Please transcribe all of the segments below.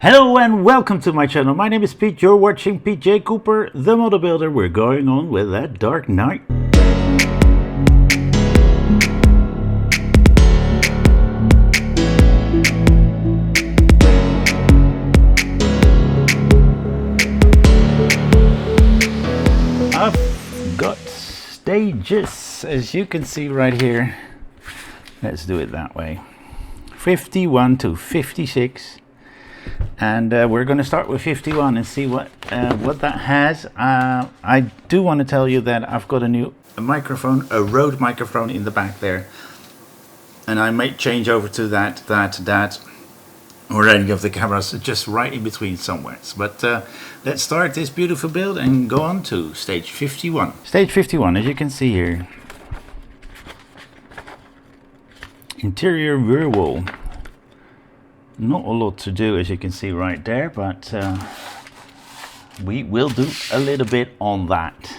Hello and welcome to my channel. My name is Pete. You're watching PJ Cooper, the model builder. We're going on with that Dark Knight. I've got stages, as you can see right here. Let's do it that way. 51 to 56. And we're going to start with 51 and see what that has. I do want to tell you that I've got a new microphone, a Rode microphone in the back there, and I might change over to that or any of the cameras just right in between somewhere. But let's start this beautiful build and go on to stage 51. Stage 51, as you can see here, interior rear wall. Not a lot to do, as you can see right there, but we will do a little bit on that.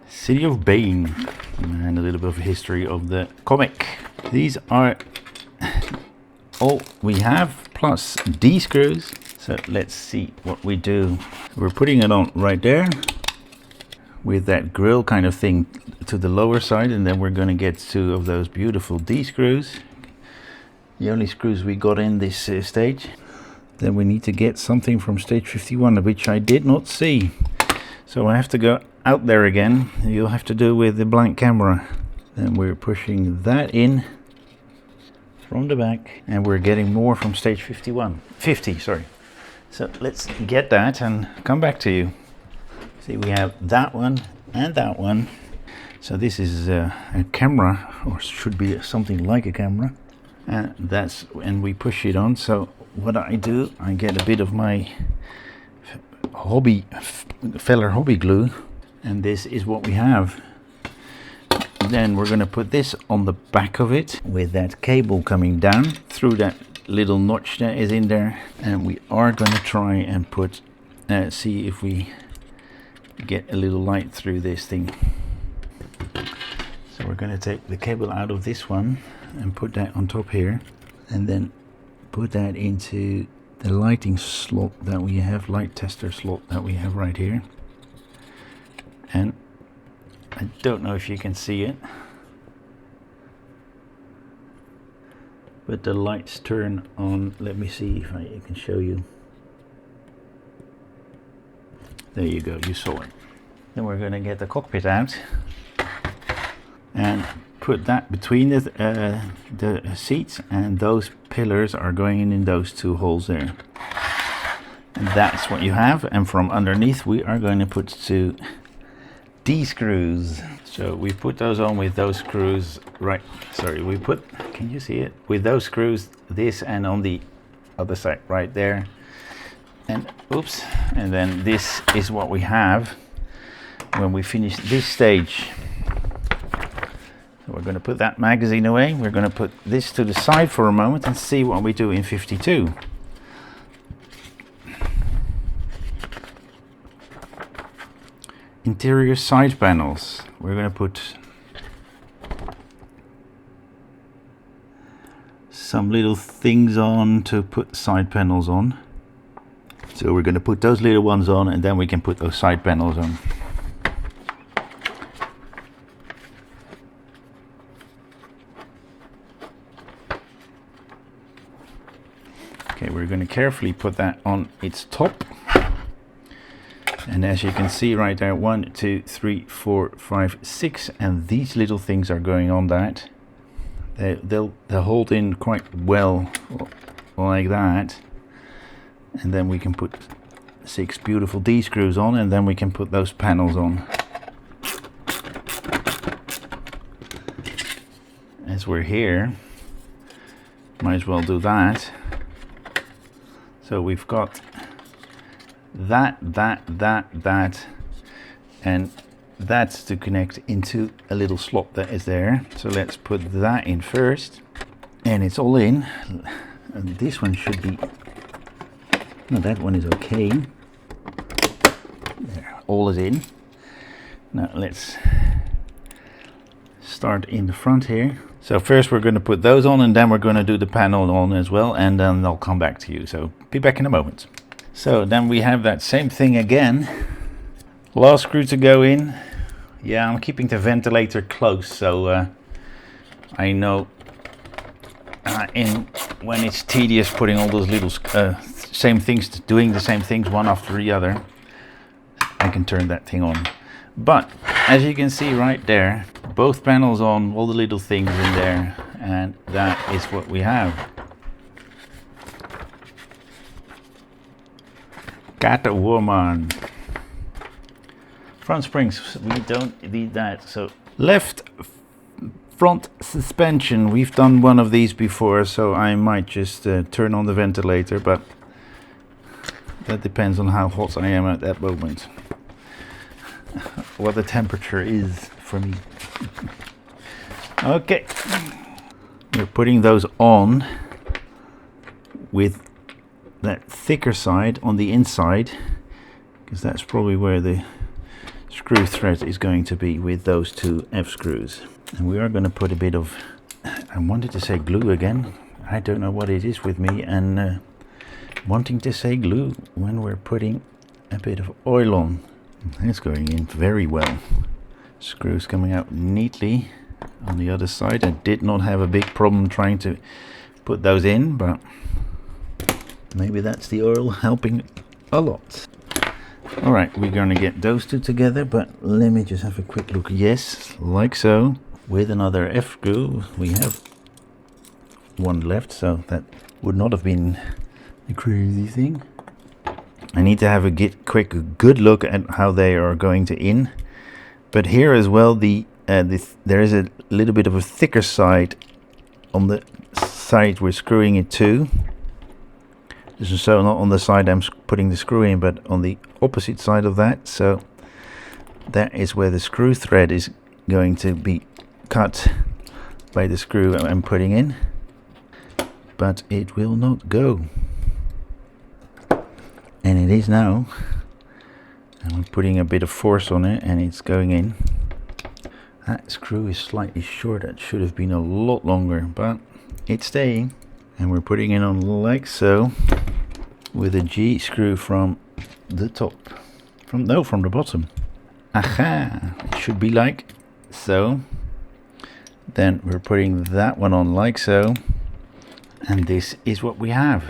City of Bane, and a little bit of history of the comic. These are all we have, plus D screws. So let's see what we do. We're putting it on right there with that grill kind of thing to the lower side, and then we're going to get two of those beautiful D screws, the only screws we got in this stage. Then we need to get something from stage 51, which I did not see, so I have to go out there again. You'll have to do with the blank camera. Then we're pushing that in from the back, and we're getting more from stage 50, sorry. So let's get that and come back to you. See, we have that one and that one. So this is a camera, or should be something like a camera, and we push it on. So what I do, I get a bit of my Feller hobby glue, and this is what we have. Then we're going to put this on the back of it with that cable coming down through that little notch that is in there, and we are going to try and put see if we get a little light through this thing. So we're going to take the cable out of this one and put that on top here, and then put that into the lighting slot that we have, light tester slot that we have right here. And I don't know if you can see it, but the lights turn on. Let me see if I can show you. There you go, you saw it. Then we're going to get the cockpit out and put that between the seats, and those pillars are going in those two holes there. And that's what you have, and from underneath we are going to put two D screws. So we put those on with those screws, right, sorry, we put, can you see it? With those screws, this, and on the other side right there. And oops, and then this is what we have when we finish this stage. So we're going to put that magazine away. We're going to put this to the side for a moment and see what we do in 52. Interior side panels. We're going to put some little things on to put side panels on. So we're going to put those little ones on, and then we can put those side panels on. Okay, we're going to carefully put that on its top. And as you can see right there, 1, 2, 3, 4, 5, 6, and these little things are going on that. They'll hold in quite well like that. And then we can put 6 beautiful D screws on, and then we can put those panels on. As we're here, might as well do that. So we've got that, and that's to connect into a little slot that is there. So let's put that in first, and it's all in. And this one should be, no, that one is okay. There, all is in. Now let's start in the front here. So first we're going to put those on, and then we're going to do the panel on as well, and then I'll come back to you. So be back in a moment. So then we have that same thing again. Last screw to go in. Yeah, I'm keeping the ventilator close, so I know when it's tedious putting all those little same things, doing the same things one after the other, I can turn that thing on. But as you can see right there, both panels on, all the little things in there, and that is what we have. Catwoman. Front springs, we don't need that. So left front suspension, we've done one of these before, so I might just turn on the ventilator, but that depends on how hot I am at that moment. What the temperature is for me. Okay, we're putting those on with that thicker side on the inside, because that's probably where the screw thread is going to be with those two F screws. And we are going to put a bit of, I wanted to say glue again, I don't know what it is with me and wanting to say glue when we're putting a bit of oil on. It's going in very well. Screws coming out neatly on the other side. I did not have a big problem trying to put those in, but maybe that's the oil helping a lot. Alright, we're going to get those two together, but let me just have a quick look. Yes, like so. With another F screw, we have one left, so that would not have been a crazy thing. I need to have a good look at how they are going to in. But here as well, there is a little bit of a thicker side on the side we're screwing it to. So not on the side I'm putting the screw in, but on the opposite side of that. So that is where the screw thread is going to be cut by the screw I'm putting in. But it will not go. And it is now. And I'm putting a bit of force on it and it's going in. That screw is slightly short. That should have been a lot longer, but it's staying. And we're putting it on like so, with a G screw from the top. From the bottom. Aha! It should be like so. Then we're putting that one on like so. And this is what we have.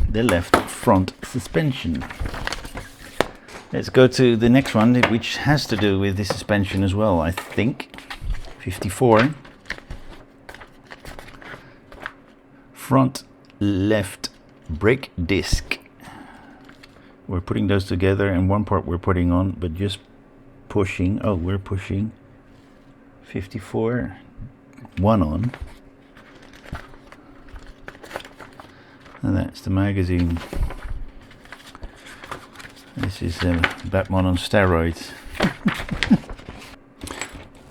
The left front suspension. Let's go to the next one, which has to do with the suspension as well, I think. 54. Front left brake disc. We're putting those together, and one part we're putting on, but just pushing. Oh, we're pushing 54. One on. And that's the magazine. This is Batman on steroids.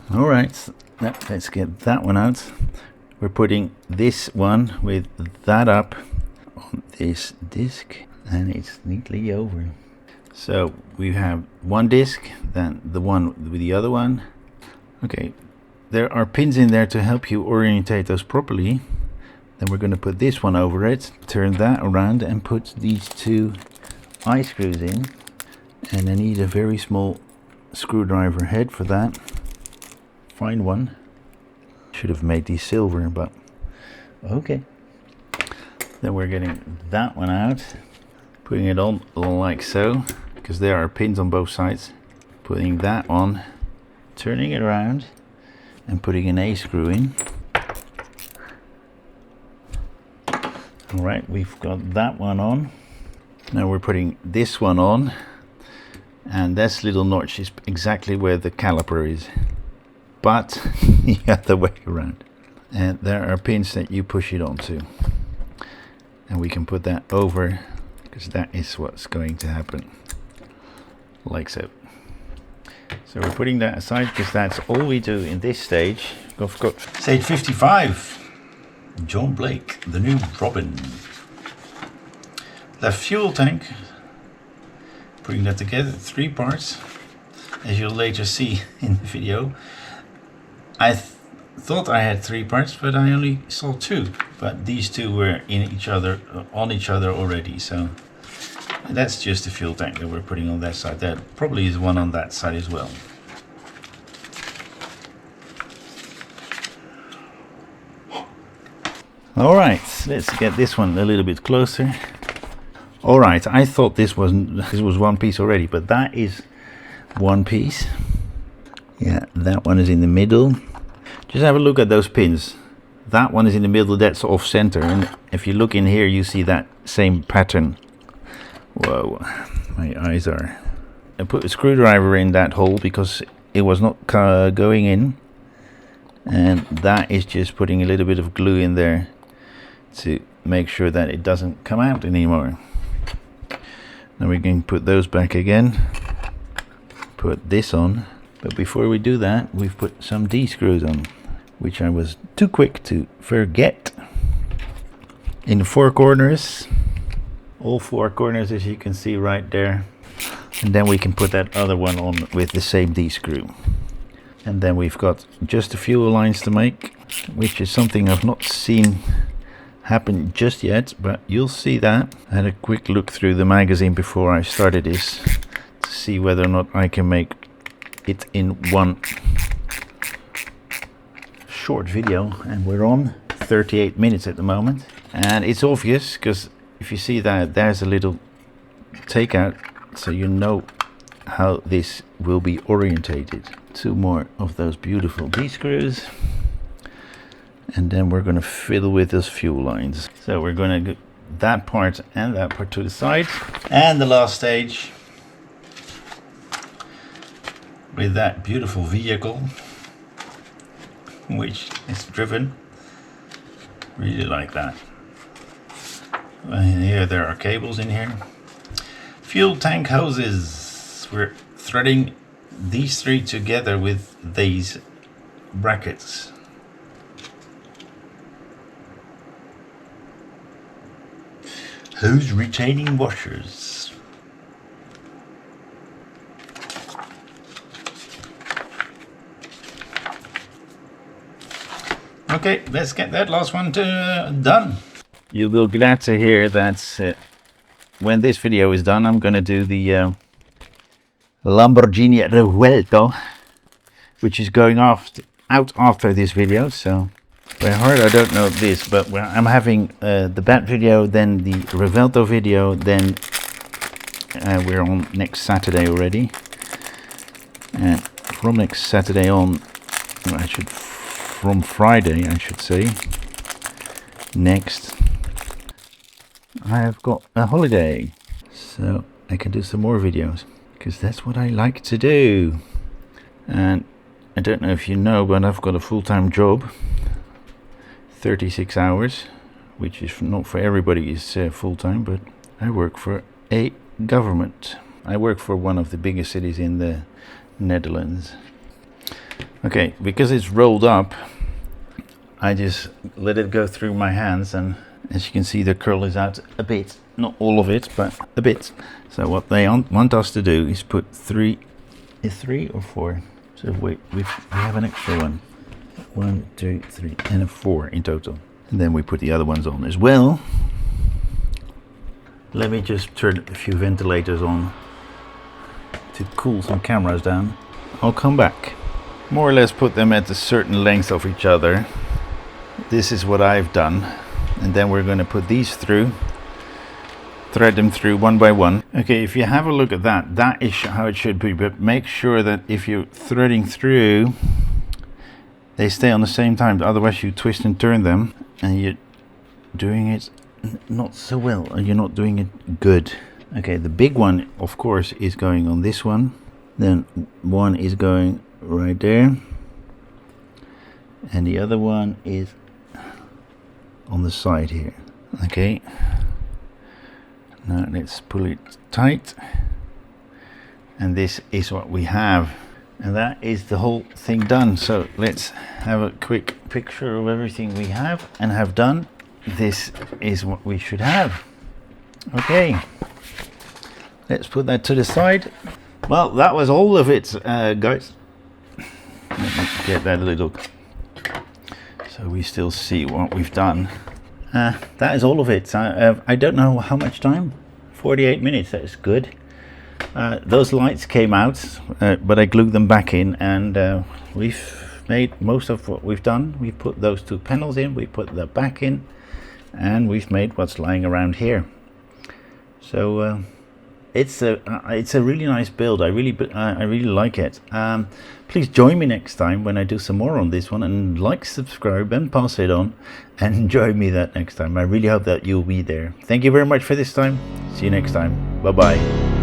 Alright, let's get that one out. We're putting this one with that up on this disc, and it's neatly over. So we have one disc, then the one with the other one. Okay, there are pins in there to help you orientate those properly. Then we're going to put this one over it, turn that around and put these two eye screws in. And I need a very small screwdriver head for that. Find one. Should have made these silver, but okay. Then we're getting that one out, putting it on like so, because there are pins on both sides. Putting that on, turning it around and putting an A screw in. Alright, we've got that one on. Now we're putting this one on, and this little notch is exactly where the caliper is, but the other way around. And there are pins that you push it onto, and we can put that over, because that is what's going to happen, like so. So we're putting that aside, because that's all we do in this stage. I've got stage 55. John Blake, the new Robin. The fuel tank, putting that together, 3 parts, as you'll later see in the video. I thought I had 3 parts, but I only saw 2. But these 2 were in each other, on each other already. So that's just the fuel tank that we're putting on that side. There probably is one on that side as well. All right, let's get this one a little bit closer. All right, I thought this was one piece already, but that is one piece. Yeah, that one is in the middle. Just have a look at those pins. That one is in the middle, that's off center, and if you look in here you see that same pattern. Whoa, my eyes are... I put a screwdriver in that hole because it was not going in, and that is just putting a little bit of glue in there to make sure that it doesn't come out anymore. Now we can put those back again, put this on, but before we do that we've put some D-screws on, which I was too quick to forget. In the 4 corners, all 4 corners as you can see right there, and then we can put that other one on with the same D-screw. And then we've got just a few lines to make, which is something I've not seen happen just yet, but you'll see that. I had a quick look through the magazine before I started this to see whether or not I can make it in one short video, and we're on 38 minutes at the moment. And it's obvious because if you see that there's a little takeout, so you know how this will be orientated. 2 more of those beautiful D-screws, and then we're going to fiddle with those fuel lines. So we're going to get that part and that part to the side, and the last stage with that beautiful vehicle which is driven. Really like that. And here there are cables in here. Fuel tank hoses. We're threading these 3 together with these brackets. Hose retaining washers. Okay, let's get that last one done. You will be glad to hear that when this video is done, I'm going to do the Lamborghini Revuelto, which is going out after this video. So by heart I don't know this, but I'm having the Bat video, then the Revuelto video, then we're on next Saturday already, and from next Saturday on, from Friday I should say, next I have got a holiday, so I can do some more videos, because that's what I like to do. And I don't know if you know, but I've got a full-time job, 36 hours, which is not for everybody is full-time, but I work for a government. I work for one of the biggest cities in the Netherlands. Okay, because it's rolled up, I just let it go through my hands, and as you can see the curl is out a bit, not all of it, but a bit. So what they want us to do is put 3 or 4. So we have an extra one. 1, 2, 3, and a 4 in total. And then we put the other ones on as well. Let me just turn a few ventilators on to cool some cameras down. I'll come back. More or less put them at a certain length of each other. This is what I've done. And then we're going to put these through, thread them through one by one. Okay, if you have a look at that, that is how it should be, but make sure that if you're threading through, they stay on the same time, otherwise you twist and turn them and you're doing it not so well, and you're not doing it good. Okay, the big one of course is going on this one, then one is going right there, and the other one is on the side here. Okay, now let's pull it tight, and this is what we have, and that is the whole thing done. So let's have a quick picture of everything we have and have done. This is what we should have. Okay, let's put that to the side. Well, that was all of it, guys. Let me get that a little So we still see what we've done. That is all of it. I don't know how much time. 48 minutes. That is good. Those lights came out, but I glued them back in, and we've made most of what we've done. We put those two panels in, we put the back in, and we've made what's lying around here. So it's a really nice build. I really like it. Please join me next time when I do some more on this one, and like, subscribe, and pass it on, and join me that next time. I really hope that you'll be there. Thank you very much for this time. See you next time. Bye bye.